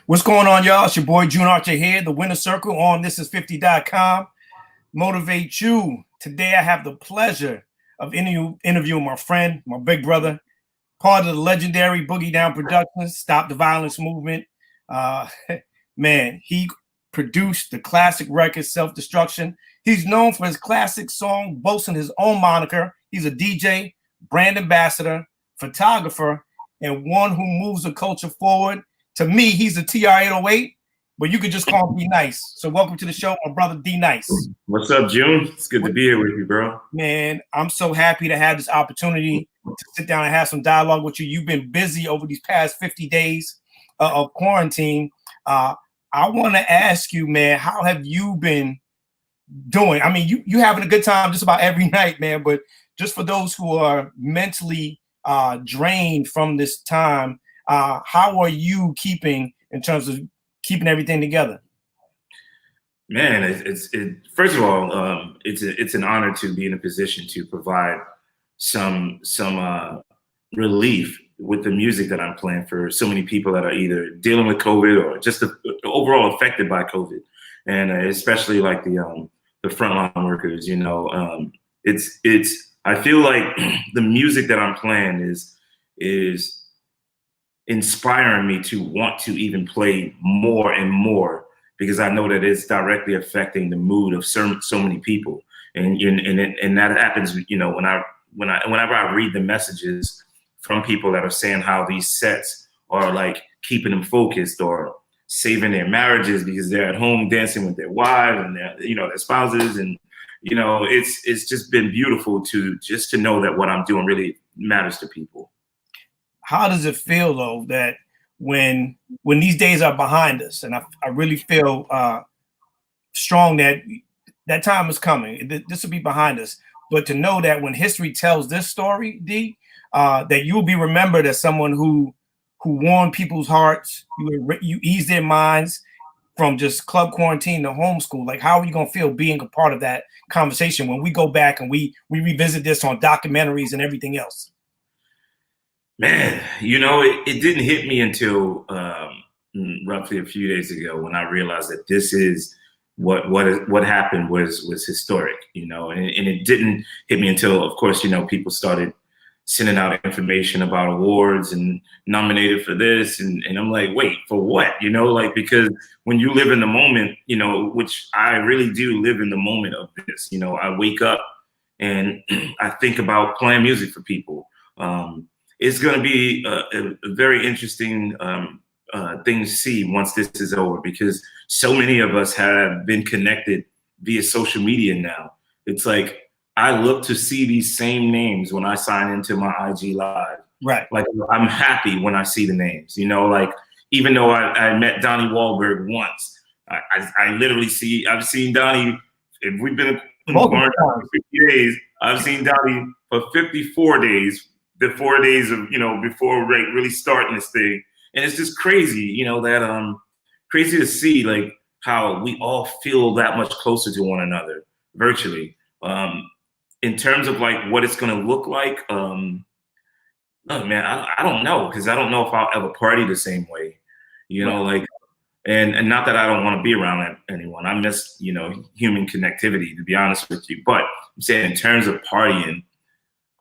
What's going on, y'all? It's your boy June Archer here, the Winner Circle on thisis50.com. Motivate you. Today I have the pleasure of interviewing my friend, my big brother, part of the legendary Boogie Down Productions, Stop the Violence movement. Man, he produced the classic record Self-Destruction. He's known for his classic song, boasting his own moniker. He's a DJ, brand ambassador, photographer, and one who moves the culture forward. To me, he's a TR-808, but you could just call him D Nice. So welcome to the show, my brother D Nice. What's up, June? It's good to be here with you, bro. Man, I'm so happy to have this opportunity to sit down and have some dialogue with you. You've been busy over these past 50 days of quarantine. I want to ask you, man, how have you been doing? I mean, you having a good time just about every night, man, but just for those who are mentally drained from this time, how are you keeping in terms of keeping everything together? Man, first of all, it's an honor to be in a position to provide some relief with the music that I'm playing for so many people that are either dealing with COVID or just overall affected by COVID, and especially like the frontline workers. You know, I feel like the music that I'm playing is inspiring me to want to even play more and more, because I know that it's directly affecting the mood of so many people, and that happens. You know, whenever I read the messages from people that are saying how these sets are like keeping them focused or saving their marriages because they're at home dancing with their wives and their spouses, and it's just been beautiful to know that what I'm doing really matters to people. How does it feel though that when these days are behind us, and I really feel strong that time is coming, this will be behind us, but to know that when history tells this story, D, that you will be remembered as someone who warmed people's hearts, you eased their minds from just club quarantine to homeschool. Like, how are you gonna feel being a part of that conversation when we go back and we revisit this on documentaries and everything else? Man, it didn't hit me until roughly a few days ago when I realized that this is what happened was historic, and it didn't hit me until, of course, people started sending out information about awards and nominated for this, and I'm like, wait, for what? Because when you live in the moment, which I really do live in the moment of this, I wake up and I think about playing music for people. It's going to be a very interesting thing to see once this is over, because so many of us have been connected via social media now. It's like I look to see these same names when I sign into my IG Live. Right. Like, I'm happy when I see the names, like, even though I met Donnie Wahlberg once, I literally I've seen Donnie, if we've been in quarantine for 50 days, I've seen Donnie for 54 days. The 4 days of, before really starting this thing. And it's just crazy, that crazy to see like how we all feel that much closer to one another virtually. In terms of like what it's gonna look like, oh man, I don't know, because I don't know if I'll ever party the same way, like, and not that I don't want to be around anyone. I miss, human connectivity, to be honest with you. But I'm saying in terms of partying,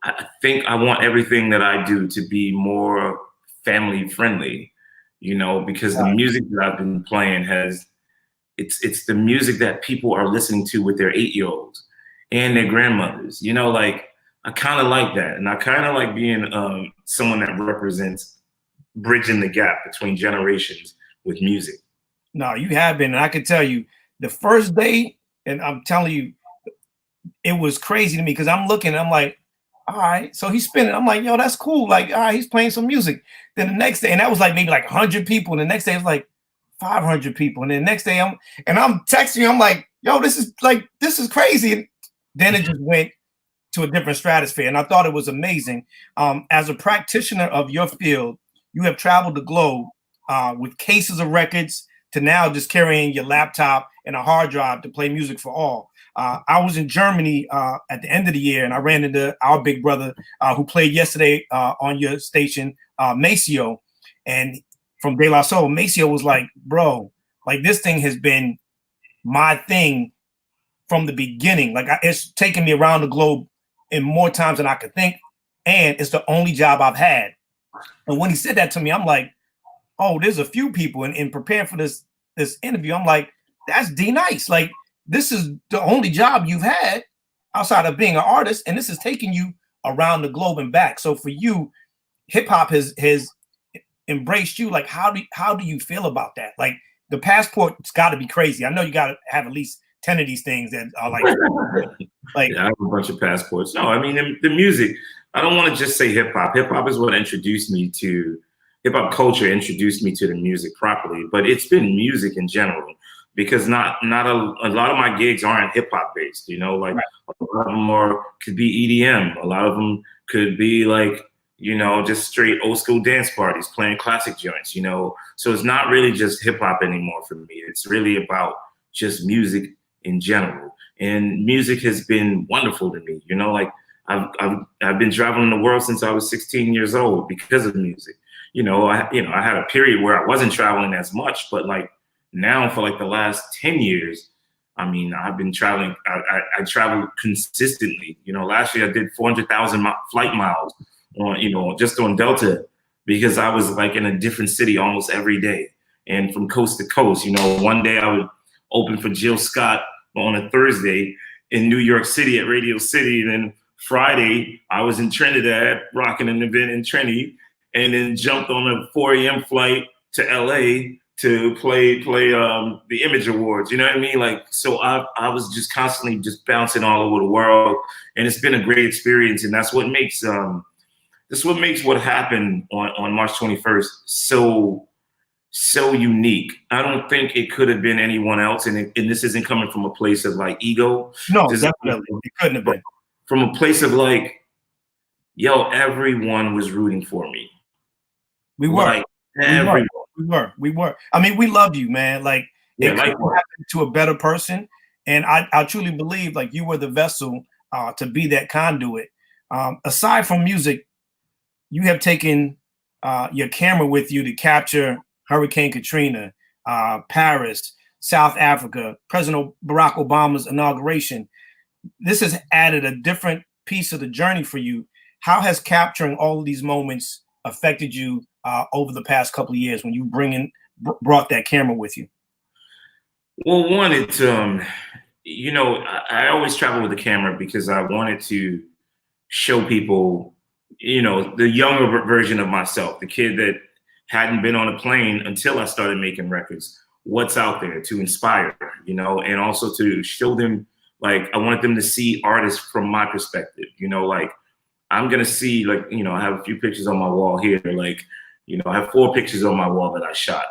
I think I want everything that I do to be more family friendly, because the music that I've been playing it's the music that people are listening to with their 8-year-olds and their grandmothers, like, I kind of like that. And I kind of like being someone that represents bridging the gap between generations with music. No, you have been. And I can tell you the first day, and I'm telling you, it was crazy to me, because I'm looking, I'm like, all right, so he's spinning. I'm like, yo, that's cool. Like, all right, he's playing some music. Then the next day, and that was like maybe like 100 people. And the next day it was like 500 people. And then the next day I'm texting you. I'm like, yo, this is crazy. And then it just went to a different stratosphere. And I thought it was amazing. As a practitioner of your field, you have traveled the globe with cases of records to now just carrying your laptop and a hard drive to play music for all. I was in Germany at the end of the year, and I ran into our big brother who played yesterday on your station, Maceo. And from De La Soul, Maceo was like, bro, like this thing has been my thing from the beginning. Like it's taken me around the globe in more times than I could think. And it's the only job I've had. And when he said that to me, I'm like, oh, there's a few people in preparing for this interview. I'm like, that's D-Nice. Like, this is the only job you've had outside of being an artist, and this is taking you around the globe and back. So for you, hip hop has embraced you. Like, how do you feel about that? Like, the passport's got to be crazy. I know you got to have at least 10 of these things that are like yeah, I have a bunch of passports. No, I mean the music. I don't want to just say hip hop. Hip hop is what introduced me to hip hop culture. Introduced me to the music properly, but it's been music in general. Because not a lot of my gigs aren't hip hop based, you know, like right. A lot of them could be EDM. A lot of them could be like, you know, just straight old school dance parties, playing classic joints, you know. So it's not really just hip hop anymore for me. It's really about just music in general. And music has been wonderful to me, you know, like I've been traveling the world since I was 16 years old because of music. You know, I had a period where I wasn't traveling as much, but like now for like the last 10 years, I mean, I've been traveling. I travel consistently. You know, last year I did 400,000 flight miles on, you know, just on Delta, because I was like in a different city almost every day and from coast to coast. You know, one day I would open for Jill Scott on a Thursday in New York City at Radio City. And then Friday I was in Trinidad rocking an event in Trinity, and then jumped on a 4 a.m. flight to LA to play the Image Awards. You know what I mean? Like, so I was just constantly just bouncing all over the world, and it's been a great experience. And that's what makes what happened on March 21st so unique. I don't think it could have been anyone else. And this isn't coming from a place of like ego. No, definitely. It couldn't have been. From a place of like, yo, everyone was rooting for me. We were. Like, everyone. We were. I mean, we love you, man. Like, it could happen to a better person. And I truly believe like you were the vessel to be that conduit. Aside from music, you have taken your camera with you to capture Hurricane Katrina, Paris, South Africa, President Barack Obama's inauguration. This has added a different piece of the journey for you. How has capturing all of these moments affected you over the past couple of years when you brought that camera with you? Well, one, it's you know, I always travel with the camera because I wanted to show people, you know, the younger version of myself, the kid that hadn't been on a plane until I started making records, what's out there to inspire, you know, and also to show them, like, I wanted them to see artists from my perspective, you know, like, I'm going to see, like, you know, I have a few pictures on my wall here, like, you know, I have 4 pictures on my wall that I shot,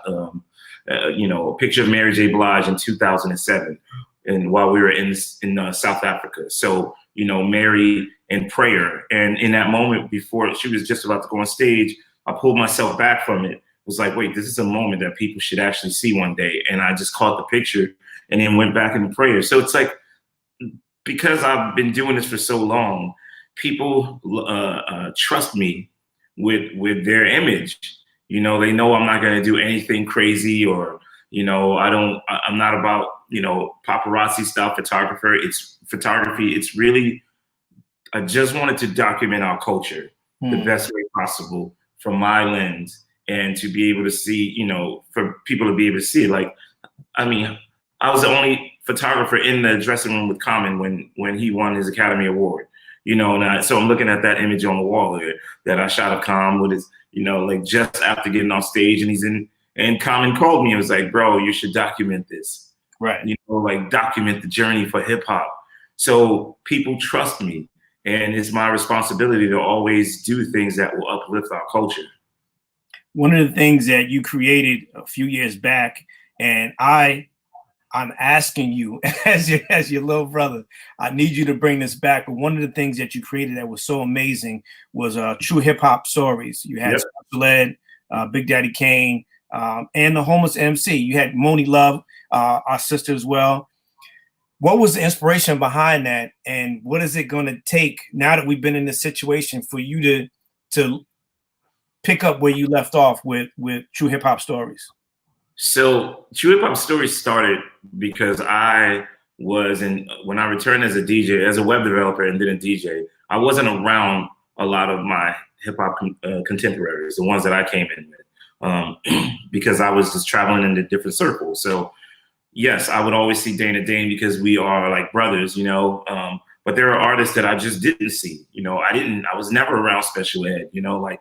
you know, a picture of Mary J. Blige in 2007, and while we were in South Africa. So, you know, Mary in prayer. And in that moment before she was just about to go on stage, I pulled myself back from it. Was like, wait, this is a moment that people should actually see one day. And I just caught the picture and then went back into prayer. So it's like, because I've been doing this for so long, people trust me with their image. You know, they know I'm not going to do anything crazy, or, you know, I'm not about, you know, paparazzi style photography. It's really, I just wanted to document our culture the best way possible from my lens, and to be able to see, you know, for people to be able to see it. Like, I mean, I was the only photographer in the dressing room with Common when he won his Academy Award, you know, and so I'm looking at that image on the wall there that I shot of Common with his, you know, like just after getting off stage, and Common called me and was like, bro, you should document this. Right. You know, like, document the journey for hip hop. So people trust me, and it's my responsibility to always do things that will uplift our culture. One of the things that you created a few years back, and I'm asking you as your little brother, I need you to bring this back. But one of the things that you created that was so amazing was True Hip Hop Stories. You had Special Ed, Big Daddy Kane, and the Homeless MC. You had Moni Love, our sister as well. What was the inspiration behind that, and what is it going to take now that we've been in this situation for you to pick up where you left off with True Hip Hop Stories? So True Hip Hop Stories started because when I returned as a DJ, as a web developer and then a DJ, I wasn't around a lot of my hip hop contemporaries, the ones that I came in with, because I was just traveling into different circles. So yes, I would always see Dana Dane because we are like brothers, you know. But there are artists that I just didn't see. You know, I was never around Special Ed, you know, like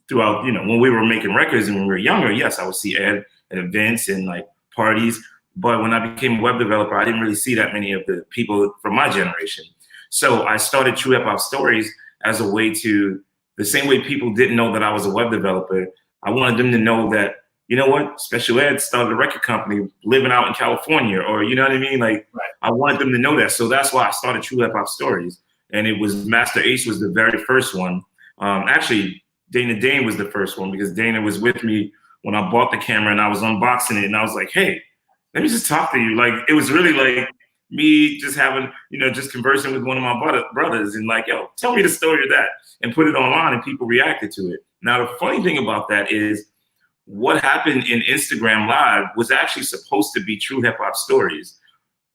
throughout, you know, when we were making records and when we were younger, yes, I would see Ed at events and like parties. But when I became a web developer, I didn't really see that many of the people from my generation. So I started True Hip Hop Stories as a way to, the same way people didn't know that I was a web developer, I wanted them to know that, you know what, Special Ed started a record company living out in California, or you know what I mean? Like, right. I wanted them to know that. So that's why I started True Hip Hop Stories. And it was Master Ace was the very first one. Actually, Dana Dane was the first one because Dana was with me when I bought the camera and I was unboxing it. And I was like, hey, let me just talk to you. Like, it was really like me just having, you know, just conversing with one of my brothers and like, yo, tell me the story of that, and put it online and people reacted to it. Now, the funny thing about that is what happened in Instagram Live was actually supposed to be True Hip Hop Stories.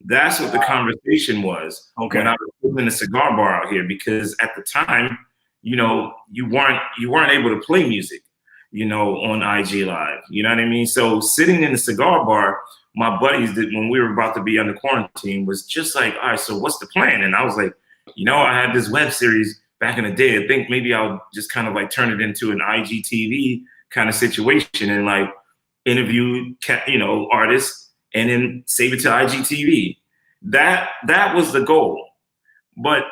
That's what the conversation was when I was in a cigar bar out here, because at the time, you know, you weren't able to play music, you know, on IG Live. You know what I mean? So sitting in the cigar bar, my buddies that when we were about to be under quarantine was just like, all right, so what's the plan? And I was like, you know, I had this web series back in the day. I think maybe I'll just kind of like turn it into an IGTV kind of situation and like interview, you know, artists and then save it to IGTV. That was the goal. But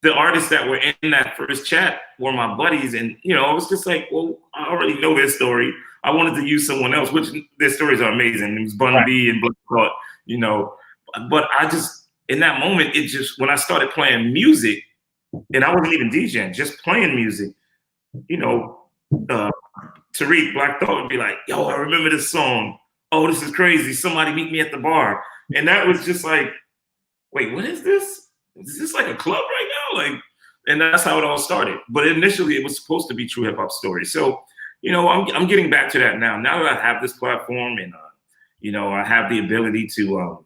the artists that were in that first chat were my buddies. And, you know, I was just like, well, I already know their story. I wanted to use someone else, which their stories are amazing. It was Bun B and Black Thought, you know. But I just, in that moment, it just, when I started playing music, and I wasn't even DJing, just playing music, you know, Tariq, Black Thought would be like, yo, I remember this song. Oh, this is crazy. Somebody meet me at the bar. And that was just like, wait, what is this? Is this like a club right now? Like, and that's how it all started. But initially, it was supposed to be True Hip Hop Stories. So, you know, I'm getting back to that now. Now that I have this platform and, you know, I have the ability to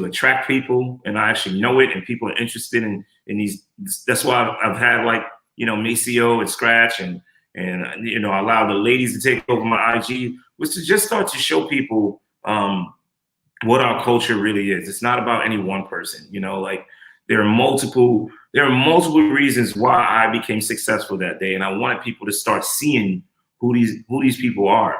attract people, and I actually know it, and people are interested in these. That's why I've had like, you know, Maceo and Scratch and you know, allow the ladies to take over my IG, was to just start to show people what our culture really is. It's not about any one person, you know, like there are multiple reasons why I became successful that day. And I wanted people to start seeing who these people are.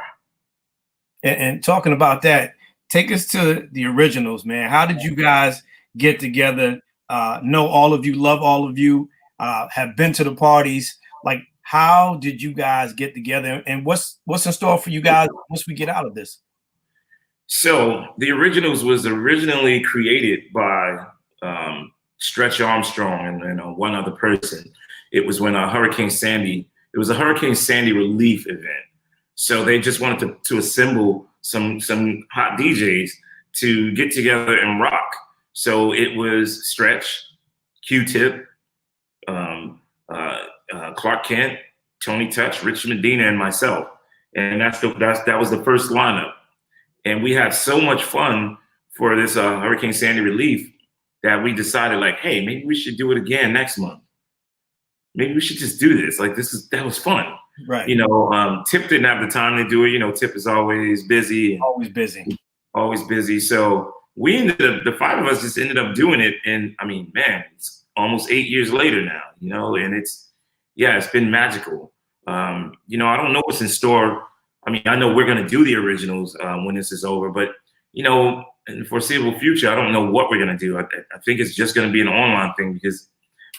And talking about that, take us to the originals, man. How did you guys get together? Know all of you, love all of you, have been to the parties. Like, how did you guys get together? And what's in store for you guys once we get out of this? So the originals was originally created by Stretch Armstrong and one other person. It was when Hurricane Sandy, it was a Hurricane Sandy relief event. So they just wanted to assemble some hot DJs to get together and rock. So it was Stretch, Q-Tip, Clark Kent, Tony Touch, Rich Medina, and myself. And that was the first lineup. And we had so much fun for this Hurricane Sandy relief that we decided, like, hey, maybe we should do it again next month. Maybe we should just do this. Like, that was fun. Right. You know, Tip didn't have the time to do it. You know, Tip is always busy. Always busy. Always busy. So we ended up, the five of us just ended up doing it. And I mean, man, it's almost 8 years later now, you know, and it's been magical. You know, I don't know what's in store. I mean, I know we're going to do the originals when this is over, but, you know, in the foreseeable future, I don't know what we're going to do. I think it's just going to be an online thing because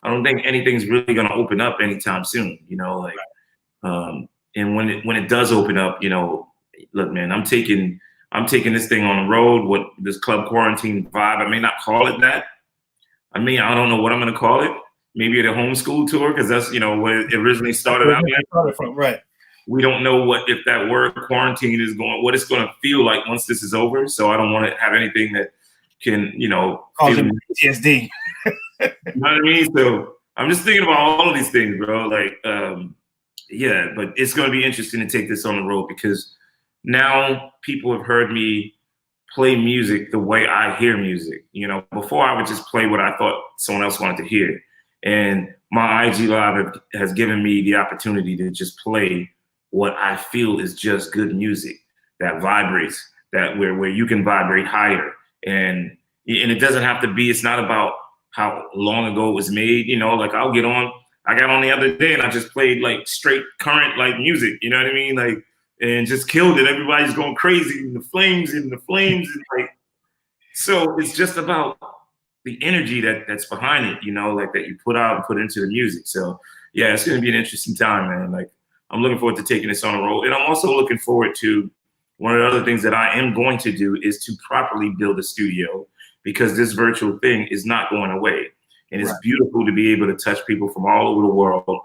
I don't think anything's really going to open up anytime soon, you know, like, and when it does open up, you know, look, man, I'm taking this thing on the road, what this club quarantine vibe. I may not call it that. I mean, I don't know what I'm going to call it. Maybe the homeschool tour, because that's, you know, what it originally started out. Right. We don't know if that word quarantine is what it's going to feel like once this is over. So I don't want to have anything that can, you know, cause PTSD. You know what I mean? So I'm just thinking about all of these things, bro. Like, yeah, but it's going to be interesting to take this on the road because now people have heard me play music the way I hear music. You know, before I would just play what I thought someone else wanted to hear. And my IG Live has given me the opportunity to just play what I feel is just good music that vibrates, that where you can vibrate higher. And it doesn't have to be, it's not about how long ago it was made. You know, like I got on the other day and I just played like straight current like music, you know what I mean? Like, and just killed it. Everybody's going crazy and the flames and like, so it's just about the energy that's behind it, you know, like that you put out and put into the music. So yeah, it's going to be an interesting time, man. Like I'm looking forward to taking this on the road. And I'm also looking forward to one of the other things that I am going to do is to properly build a studio because this virtual thing is not going away. And it's beautiful to be able to touch people from all over the world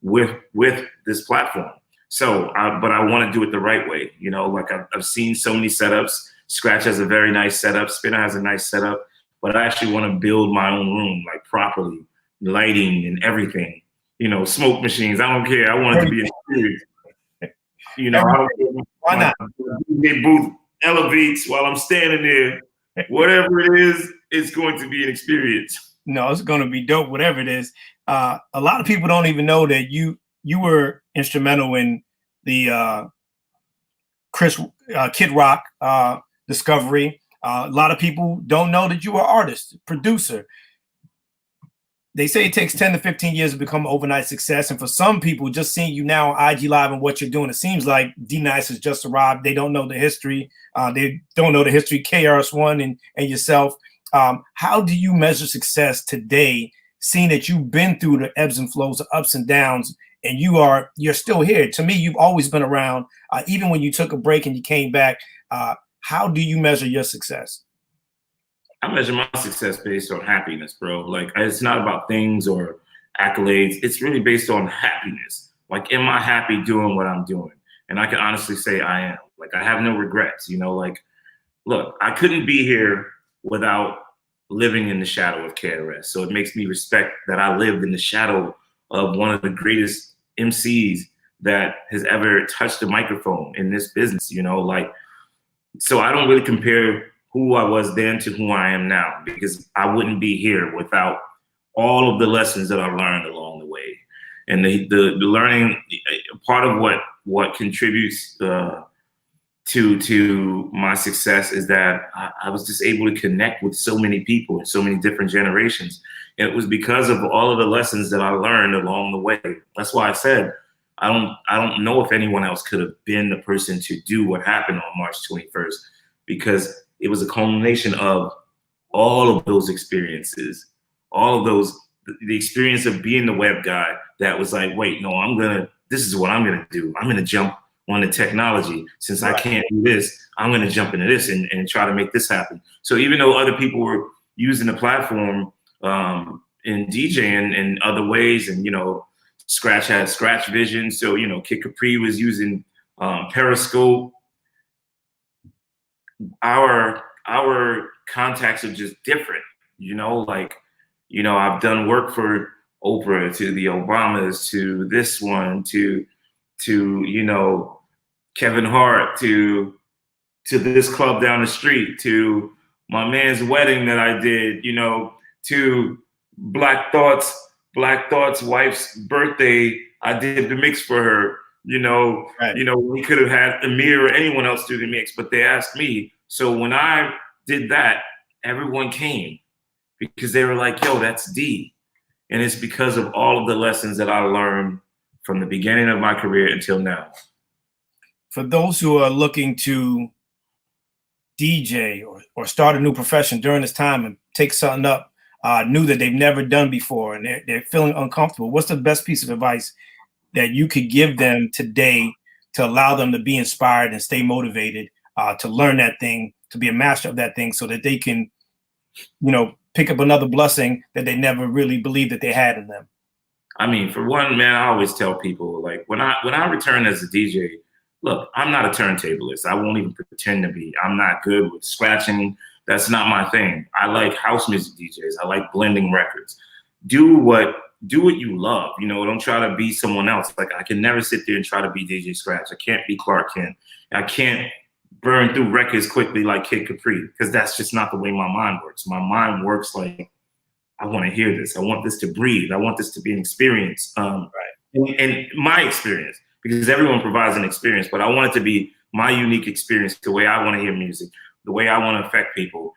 with this platform. So, but I want to do it the right way. You know, like I've seen so many setups. Scratch has a very nice setup. Spinner has a nice setup. But I actually want to build my own room, like properly, lighting and everything. You know, smoke machines. I don't care. I want it to be an experience. You know, why not? DJ booth elevates while I'm standing there. Whatever it is, it's going to be an experience. No, it's going to be dope, whatever it is. A lot of people don't even know that you were instrumental in the Kid Rock discovery. A lot of people don't know that you were an artist, producer. They say it takes 10 to 15 years to become an overnight success. And for some people, just seeing you now on IG Live and what you're doing, it seems like D-Nice has just arrived. They don't know the history. They don't know the history, KRS-One and yourself. How do you measure success today, seeing that you've been through the ebbs and flows, the ups and downs, and you're still here? To me, you've always been around. Even when you took a break and you came back, how do you measure your success? I measure my success based on happiness, bro. Like it's not about things or accolades. It's really based on happiness. Like, am I happy doing what I'm doing? And I can honestly say I am. Like, I have no regrets, you know, like, look, I couldn't be here without living in the shadow of KRS. So it makes me respect that I lived in the shadow of one of the greatest MCs that has ever touched a microphone in this business, you know, like, so I don't really compare who I was then to who I am now, because I wouldn't be here without all of the lessons that I learned along the way. And the learning, part of what contributes to my success is that I was just able to connect with so many people in so many different generations. And it was because of all of the lessons that I learned along the way. That's why I said, I don't know if anyone else could have been the person to do what happened on March 21st, because it was a culmination of all of those experiences, all of those, the experience of being the web guy that was like, wait, no, this is what I'm going to do. I'm going to jump on the technology. Since I can't do this, I'm going to jump into this and try to make this happen. So even though other people were using the platform in DJing in other ways, and, you know, Scratch had Scratch Vision. So, you know, Kid Capri was using Periscope. Our contacts are just different, you know, like, you know, I've done work for Oprah, to the Obamas, to this one, to, you know, Kevin Hart, to this club down the street, to my man's wedding that I did, you know, to Black Thought's wife's birthday. I did the mix for her. You know, You know, we could have had Amir or anyone else do the mix, but they asked me. So when I did that, everyone came because they were like, yo, that's D. And it's because of all of the lessons that I learned from the beginning of my career until now. For those who are looking to DJ or start a new profession during this time and take something up new that they've never done before, and they're feeling uncomfortable, what's the best piece of advice that you could give them today to allow them to be inspired and stay motivated to learn that thing, to be a master of that thing, so that they can, you know, pick up another blessing that they never really believed that they had in them? I mean, for one, man, I always tell people, like, when I return as a DJ, look, I'm not a turntablist. I won't even pretend to be. I'm not good with scratching. That's not my thing. I like house music DJs. I like blending records. Do what do what you love. You know, don't try to be someone else. Like, I can never sit there and try to be DJ Scratch. I can't be Clark Kent. I can't burn through records quickly like Kid Capri, because that's just not the way my mind works. My mind works like, I want to hear this. I want this to breathe. I want this to be an experience. And my experience, because everyone provides an experience, but I want it to be my unique experience, the way I want to hear music, the way I want to affect people.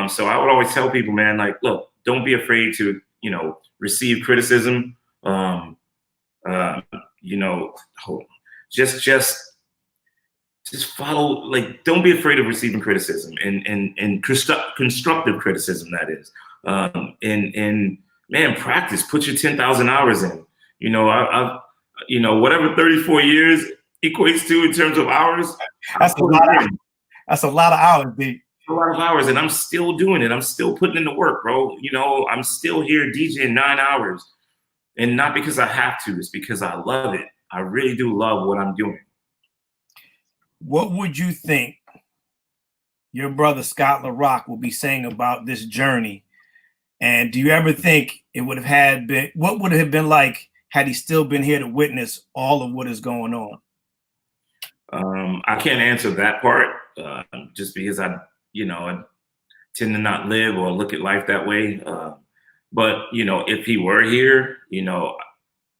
So I would always tell people, man, like, look, don't be afraid to, you know, receive criticism. You know, just follow, like, don't be afraid of receiving criticism and constructive criticism, that is. And man, practice, put your 10,000 hours in. You know, I've you know, whatever 34 years equates to in terms of hours. That's a lot of hours, dude. A lot of hours, and I'm still doing it. I'm still putting in the work, bro. You know, I'm still here DJing 9 hours, and not because I have to. It's because I love it. I really do love what I'm doing. What would you think your brother Scott La Rock will be saying about this journey? And do you ever think it would have been, what would it have been like had he still been here to witness all of what is going on? I can't answer that part just because I tend to not live or look at life that way. But, you know, if he were here, you know,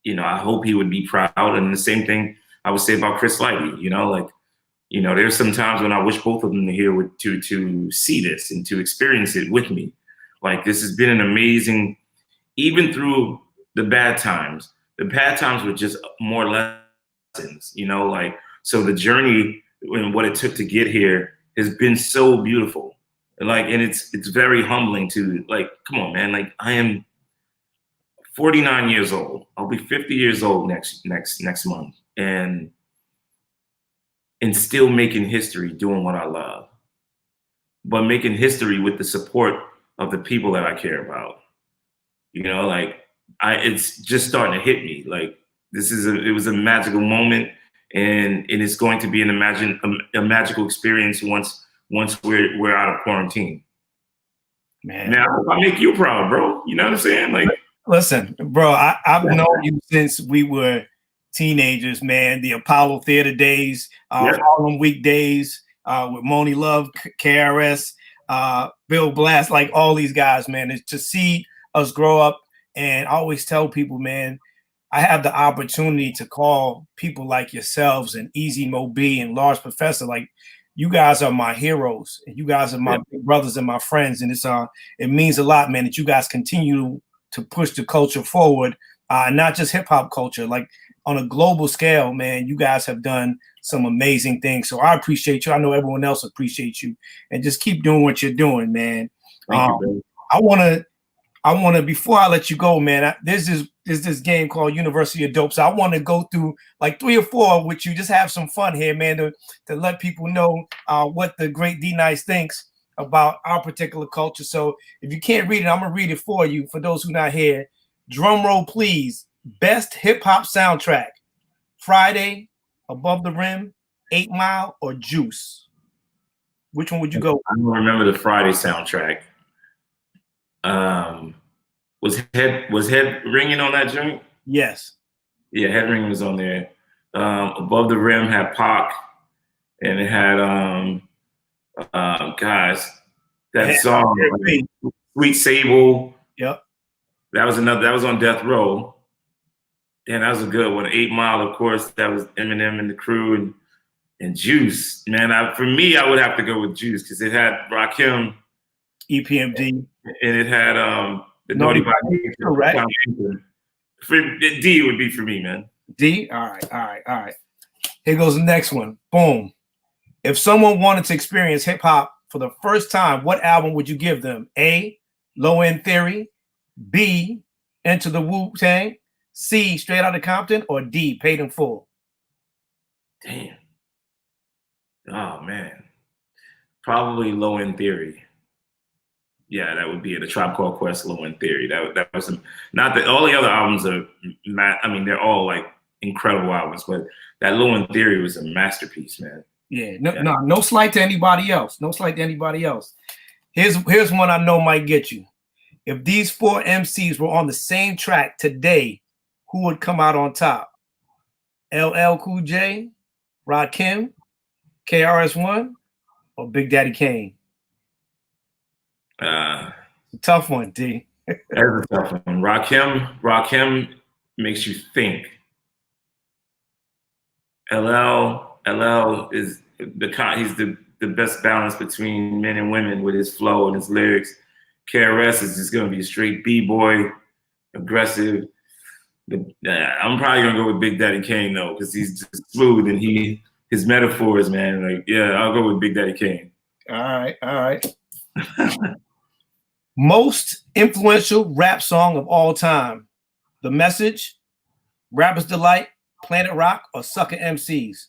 I hope he would be proud. And the same thing I would say about Chris Lighty, you know, like, you know, there's some times when I wish both of them were here to see this and to experience it with me. Like, this has been an amazing, even through the bad times were just more lessons, you know, like, so the journey and what it took to get here has been so beautiful. Like, and it's very humbling to, like, come on, man, like, I am 49 years old. I'll be 50 years old next month, and still making history doing what I love, but making history with the support of the people that I care about. You know, like, it's just starting to hit me. Like, it was a magical moment, and it's going to be a magical experience once we're out of quarantine. Man, now I make you proud, bro. You know what I'm saying? Like, listen, bro, I've known you since we were teenagers, man. The Apollo Theater days, Harlem Week days, with Moni Love, KRS, Bill Blast, like all these guys, man. It's to see us grow up. And I always tell people, man, I have the opportunity to call people like yourselves and Easy Mo B and Large Professor. Like, you guys are my heroes, and you guys are my big brothers and my friends. And it means a lot, man, that you guys continue to push the culture forward, not just hip hop culture, like on a global scale, man. You guys have done some amazing things. So I appreciate you. I know everyone else appreciates you, and just keep doing what you're doing, man. Thank you, I want to, before I let you go, man, there's this game called University of Dope. So I want to go through like 3 or 4 with you, just have some fun here, man, to let people know what the great D-Nice thinks about our particular culture. So if you can't read it, I'm going to read it for you. For those who not here, drum roll, please. Best hip hop soundtrack: Friday, Above the Rim, 8 Mile, or Juice? Which one would you go? I don't remember the Friday soundtrack. Was Head Ringing on that joint? Yes. Yeah, Head Ringing was on there. Above the Rim had Pac, and it had guys, that song, Sweet Sable. Yep. That was on Death Row. And that was a good one. 8 Mile, of course, that was Eminem and the Crew, and Juice. Man, for me, I would have to go with Juice because it had Rakim, EPMD, and it had the Naughty by Nature. Right. D would be for me, man. D? All right. Here goes the next one. Boom. If someone wanted to experience hip hop for the first time, what album would you give them? A, Low End Theory, B, Enter the Wu-Tang, C, Straight Outta Compton, or D, Paid in Full? Damn. Oh, man. Probably Low End Theory. Yeah, that would be it. A Tribe Called Quest, Low End Theory. That was not that all the other albums are. I mean, they're all like incredible albums, but that Low End Theory was a masterpiece, man. Yeah, no slight to anybody else. No slight to anybody else. Here's one I know might get you. if these 4 MCs were on the same track today, who would come out on top? LL Cool J, Rakim, KRS-One, or Big Daddy Kane? Tough one, D. That's a tough one. Rakim makes you think. LL is he's the best balance between men and women with his flow and his lyrics. KRS is just gonna be a straight B-boy, aggressive. I'm probably gonna go with Big Daddy Kane though, because he's just smooth and his metaphors, man. Like, yeah, I'll go with Big Daddy Kane. All right. Most influential rap song of all time: The Message, Rapper's Delight, Planet Rock, or Sucker MCs?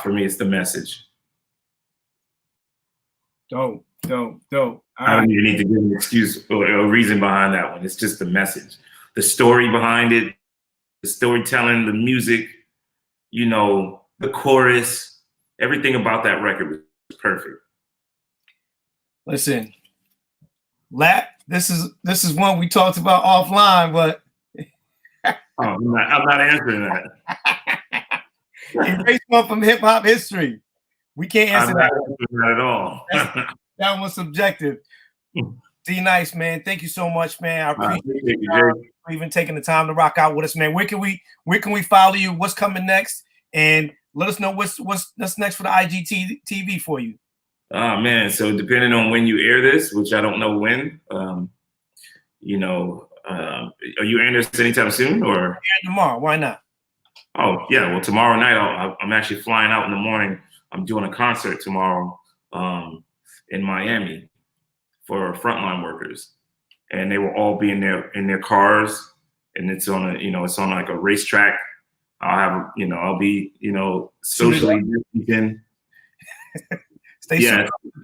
For me, it's The Message. Dope. I don't even need to give an excuse or a reason behind that one. It's just the message, the story behind it, the storytelling, the music, the chorus, everything about that record was perfect. Listen, this is one we talked about offline, but I'm not answering that. Erase one from hip hop history. We can't answer that at all. That was subjective. D Nice, man. Thank you so much, man. I appreciate you for even taking the time to rock out with us, man. Where can we follow you? What's coming next? And let us know what's next for the IGTV for you. Oh man, so depending on when you air this, which I don't know when, are you airing this anytime soon or tomorrow? Why not? Oh yeah, well tomorrow night I'm actually flying out in the morning. I'm doing a concert tomorrow in Miami for frontline workers, and they will all be in their cars, and it's on like a racetrack. I'll be socially distancing. Stay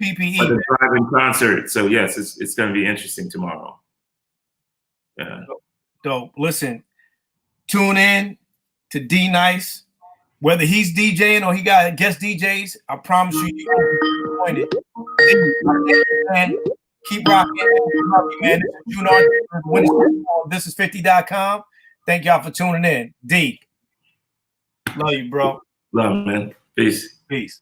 PPE. Like a driving concert. So yes, it's going to be interesting tomorrow. Yeah. Dope. Listen, tune in to D Nice. Whether he's DJing or he got guest DJs, I promise you, you're disappointed. Man, keep rocking, man. This is 50.com. Thank y'all for tuning in. D. Love you, bro. Love, man. Peace. Peace.